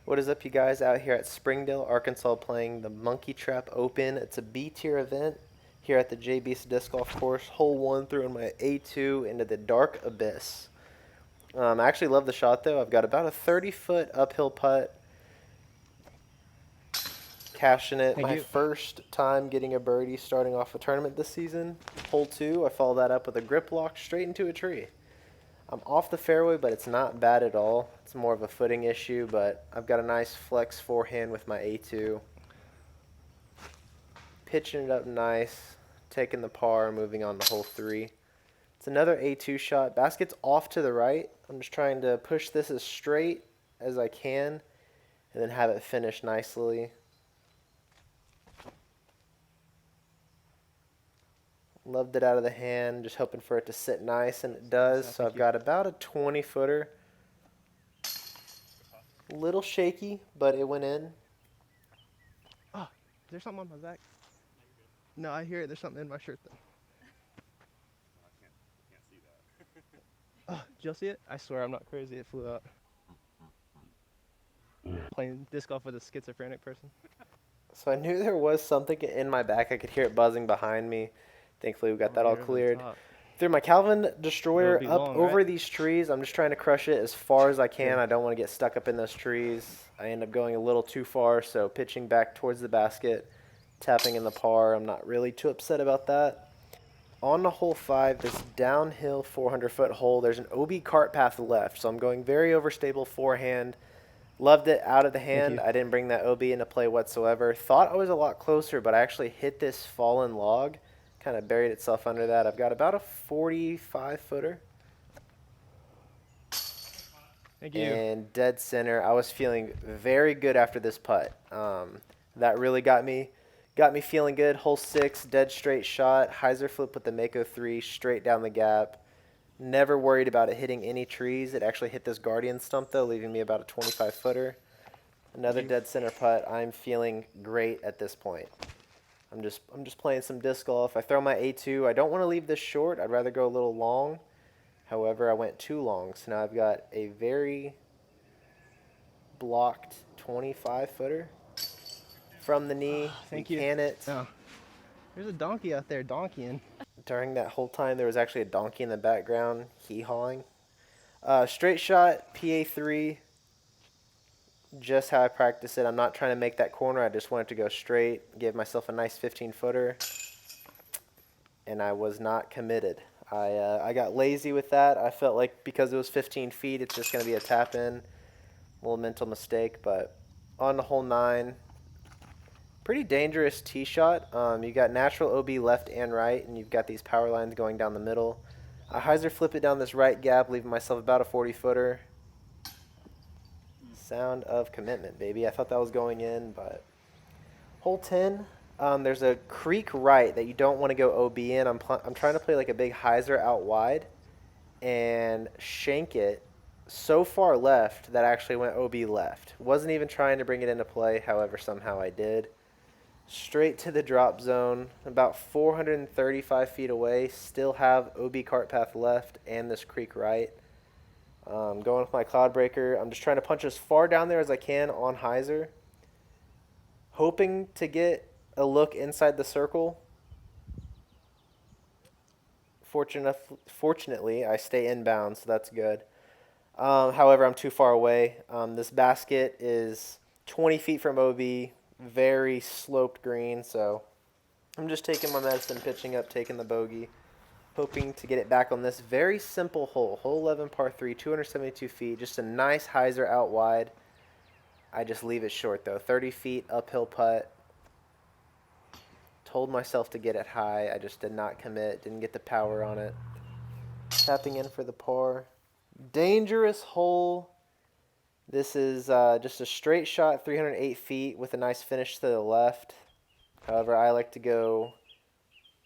What is up, you guys? Out here at Springdale, Arkansas, playing the Monkey Trap Open. It's a B-tier event here at the JB's Disc Golf Course. Hole 1, throwing my A2 into the dark abyss. I actually love the shot, though. I've got about a 30-foot uphill putt. Cashing it. My first time getting a birdie starting off a tournament this season. Hole 2, I follow that up with a grip lock straight into a tree. I'm off the fairway, but it's not bad at all. It's more of a footing issue, but I've got a nice flex forehand with my A2. Pitching it up nice, taking the par, moving on to hole 3. It's another A2 shot. Basket's off to the right. I'm just trying to push this as straight as I can and then have it finish nicely. Loved it out of the hand, just hoping for it to sit nice, and it does. So I've got about a 20-footer. A little shaky, but it went in. Oh, is there something on my back? No, I hear it. There's something in my shirt, though. I can't see that. Oh, did y'all see it? I swear I'm not crazy. It flew out. Playing disc golf with a schizophrenic person. So I knew there was something in my back. I could hear it buzzing behind me. Thankfully, we got that all cleared. Threw my Calvin Destroyer up over these trees. I'm just trying to crush it as far as I can. I don't want to get stuck up in those trees. I end up going a little too far, so pitching back towards the basket, tapping in the par. I'm not really too upset about that. On to hole 5, this downhill 400-foot hole, there's an OB cart path left, so I'm going very overstable forehand. Loved it out of the hand. I didn't bring that OB into play whatsoever. Thought I was a lot closer, but I actually hit this fallen log. Kind of buried itself under that. I've got about a 45-footer. Thank you. And dead center. I was feeling very good after this putt. That really got me feeling good. Hole 6, dead straight shot. Hyzer flip with the Mako 3 straight down the gap. Never worried about it hitting any trees. It actually hit this Guardian stump, though, leaving me about a 25-footer. Another dead center putt. I'm feeling great at this point. I'm just playing some disc golf. I throw my A2. I don't want to leave this short. I'd rather go a little long. However, I went too long, so now I've got a very blocked 25-footer from the knee. Thank you. Can it. Oh. There's a donkey out there donkeying. During that whole time, there was actually a donkey in the background hee-hawing. Straight shot, PA3. Just how I practice it. I'm not trying to make that corner. I just wanted to go straight, give myself a nice 15-footer, and I was not committed. I got lazy with that. I felt like because it was 15 feet, it's just going to be a tap-in. A little mental mistake, but on to hole 9. Pretty dangerous tee shot. You got natural OB left and right, and you've got these power lines going down the middle. I hyzer flip it down this right gap, leaving myself about a 40-footer. Sound of commitment, baby. I thought that was going in, but hole 10, there's a creek right that you don't want to go OB in. I'm trying to play like a big hyzer out wide and shank it so far left that I actually went OB left. Wasn't even trying to bring it into play, however, somehow I did. Straight to the drop zone, about 435 feet away. Still have OB cart path left and this creek right. Going with my cloud breaker. I'm just trying to punch as far down there as I can on hyzer. Hoping to get a look inside the circle. Fortunately, I stay inbound, so that's good. However, I'm too far away. This basket is 20 feet from OB, very sloped green, so I'm just taking my medicine, pitching up, taking the bogey. Hoping to get it back on this very simple hole. Hole 11, par 3, 272 feet. Just a nice hyzer out wide. I just leave it short, though. 30 feet, uphill putt. Told myself to get it high. I just did not commit. Didn't get the power on it. Tapping in for the par. Dangerous hole. This is just a straight shot, 308 feet with a nice finish to the left. However, I like to go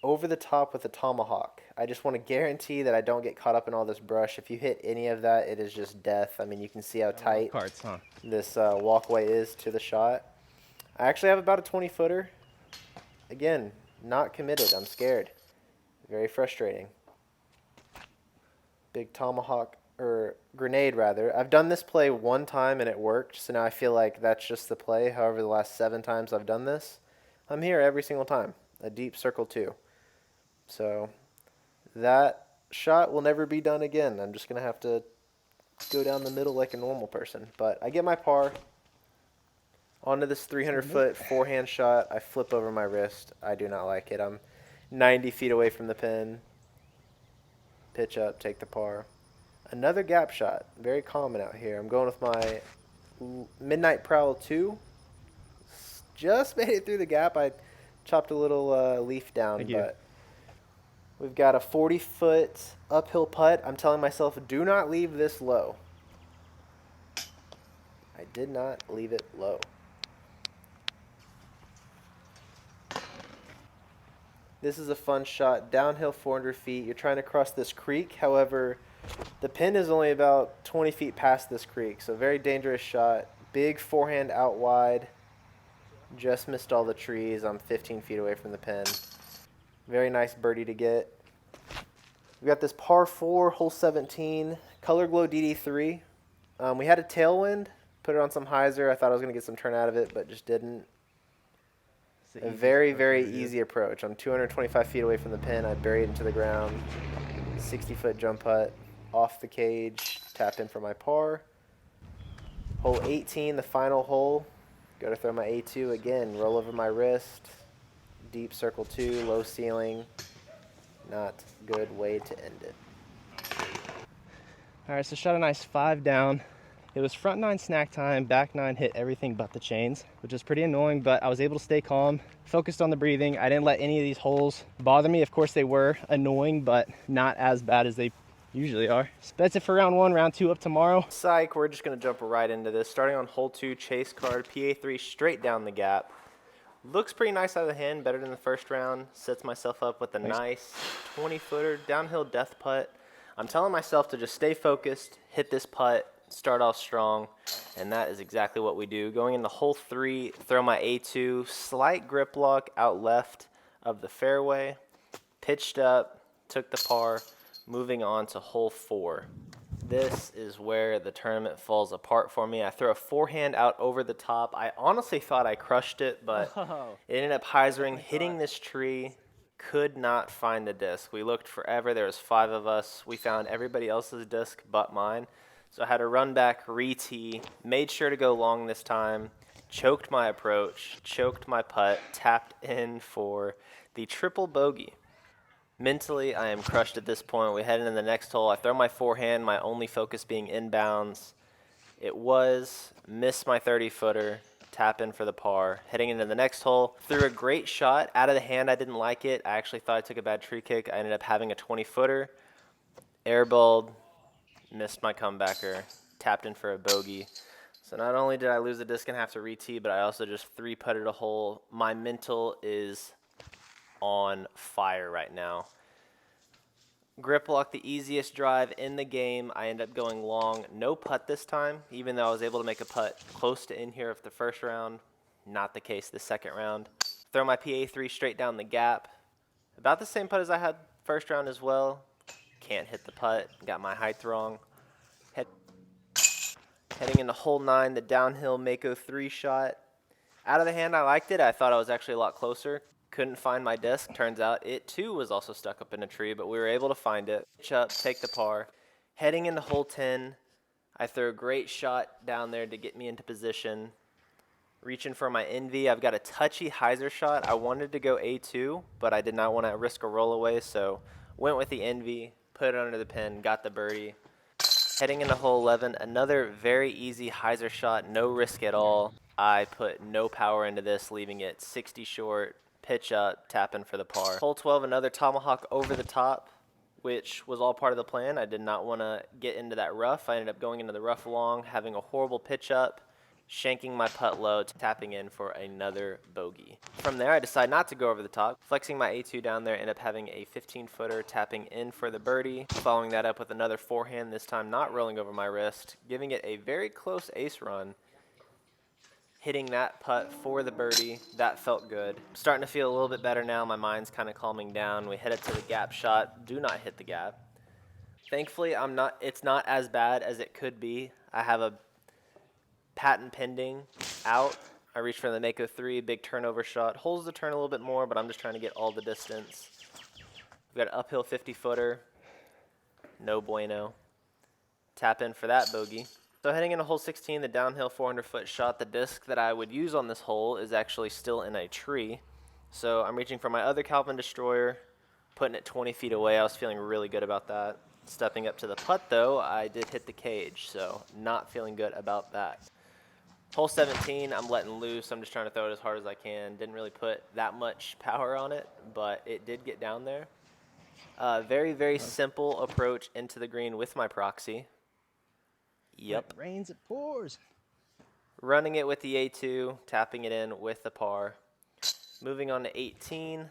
over the top with a tomahawk. I just want to guarantee that I don't get caught up in all this brush. If you hit any of that, it is just death. I mean, you can see how tight this walkway is to the shot. I actually have about a 20-footer. Again, not committed. I'm scared. Very frustrating. Big tomahawk or grenade rather. I've done this play one time and it worked, so now I feel like that's just the play. However, the last 7 times I've done this, I'm here every single time. A deep circle 2. So that shot will never be done again. I'm just going to have to go down the middle like a normal person. But I get my par. Onto this 300-foot forehand shot. I flip over my wrist. I do not like it. I'm 90 feet away from the pin. Pitch up, take the par. Another gap shot. Very common out here. I'm going with my Midnight Prowl 2. Just made it through the gap. I chopped a little leaf down, but we've got a 40-foot uphill putt. I'm telling myself, do not leave this low. I did not leave it low. This is a fun shot. Downhill 400 feet. You're trying to cross this creek. However, the pin is only about 20 feet past this creek. So very dangerous shot. Big forehand out wide. Just missed all the trees. I'm 15 feet away from the pin. Very nice birdie to get. We got this par 4, hole 17. Color Glow DD3. We had a tailwind. Put it on some hyzer. I thought I was going to get some turn out of it, but just didn't. A very, very easy approach. I'm 225 feet away from the pin. I buried into the ground. 60-foot jump putt. Off the cage. Tap in for my par. Hole 18, the final hole. Go to throw my A2 again. Roll over my wrist. Deep circle 2. Low ceiling. Not good way to end it. All right, so shot a nice 5 down. It was front 9 snack time, back 9 hit everything but the chains, which is pretty annoying, but I was able to stay calm, focused on the breathing. I didn't let any of these holes bother me. Of course, they were annoying, but not as bad as they usually are. So that's it for round 1, round 2 up tomorrow. Psych, we're just gonna jump right into this. Starting on hole 2, chase card, PA3 straight down the gap. Looks pretty nice out of the hand, better than the first round. Sets myself up with a nice 20-footer downhill death putt. I'm telling myself to just stay focused, hit this putt, start off strong, and that is exactly what we do. Going into hole 3, throw my A2, slight grip lock out left of the fairway, pitched up, took the par, moving on to hole 4. This is where the tournament falls apart for me. I throw a forehand out over the top. I honestly thought I crushed it, but it ended up hyzering, hitting this tree. Could not find the disc. We looked forever. There was 5 of us. We found everybody else's disc but mine. So I had to run back, re-tee, made sure to go long this time, choked my approach, choked my putt, tapped in for the triple bogey. Mentally, I am crushed at this point. We head into the next hole. I throw my forehand, my only focus being inbounds. It was, missed my 30-footer, tap in for the par. Heading into the next hole, threw a great shot. Out of the hand, I didn't like it. I actually thought I took a bad tree kick. I ended up having a 20-footer, airballed, missed my comebacker, tapped in for a bogey. So not only did I lose the disc and have to re-tee, but I also just 3-putted a hole. My mental is on fire right now. Grip lock, the easiest drive in the game. I end up going long. No putt this time, even though I was able to make a putt close to in here of the first round. Not the case the second round. Throw my PA3 straight down the gap. About the same putt as I had first round as well. Can't hit the putt. Got my height wrong. Heading into hole 9, the downhill Mako 3 shot. Out of the hand, I liked it. I thought I was actually a lot closer. Couldn't find my disc. Turns out it too was also stuck up in a tree, but we were able to find it. Pitch up, take the par. Heading into hole 10, I throw a great shot down there to get me into position. Reaching for my envy. I've got a touchy hyzer shot. I wanted to go A2, but I did not want to risk a rollaway, so went with the envy, put it under the pin, got the birdie. Heading into hole 11, another very easy hyzer shot, no risk at all. I put no power into this, leaving it 60 short, pitch up, tap in for the par. Hole 12, another tomahawk over the top, which was all part of the plan. I did not want to get into that rough. I ended up going into the rough long, having a horrible pitch up, shanking my putt low, tapping in for another bogey. From there, I decided not to go over the top, flexing my A2 down there, end up having a 15-footer, tapping in for the birdie, following that up with another forehand, this time not rolling over my wrist, giving it a very close ace run, hitting that putt for the birdie. That felt good. Starting to feel a little bit better now. My mind's kind of calming down. We head up to the gap shot. Do not hit the gap. Thankfully, it's not as bad as it could be. I have a patent pending out. I reached for the Mako 3, big turnover shot. Holds the turn a little bit more, but I'm just trying to get all the distance. We've got an uphill 50-footer. No bueno. Tap in for that bogey. So heading into hole 16, the downhill 400-foot shot, the disc that I would use on this hole is actually still in a tree. So I'm reaching for my other Calvin Destroyer, putting it 20 feet away. I was feeling really good about that. Stepping up to the putt, though, I did hit the cage, so not feeling good about that. Hole 17, I'm letting loose. I'm just trying to throw it as hard as I can. Didn't really put that much power on it, but it did get down there. Very, very simple approach into the green with my proxy. Yep. When it rains, it pours. Running it with the A2, tapping it in with the par. Moving on to 18.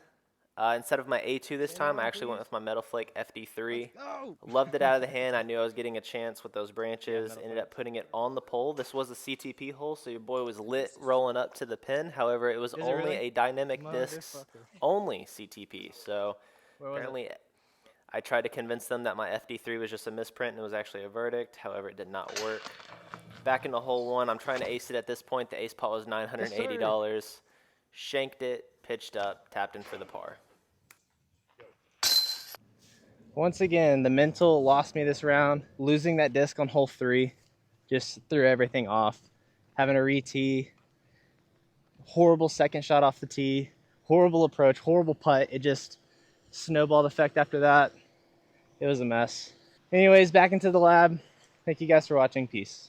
Instead of my A2 this time, I actually went with my Metal Flake FD3. Loved it out of the hand. I knew I was getting a chance with those branches. Ended up putting it on the pole. This was a CTP hole, so your boy was lit rolling up to the pin. However, it was only a dynamic discs only CTP. So apparently I tried to convince them that my FD3 was just a misprint and it was actually a verdict. However, it did not work. Back into hole 1, I'm trying to ace it at this point. The ace pot was $980. Shanked it, pitched up, tapped in for the par. Once again, the mental lost me this round. Losing that disc on hole 3 just threw everything off. Having a re-tee, horrible second shot off the tee, horrible approach, horrible putt. It just snowballed effect after that. It was a mess. Anyways, back into the lab. Thank you guys for watching. Peace.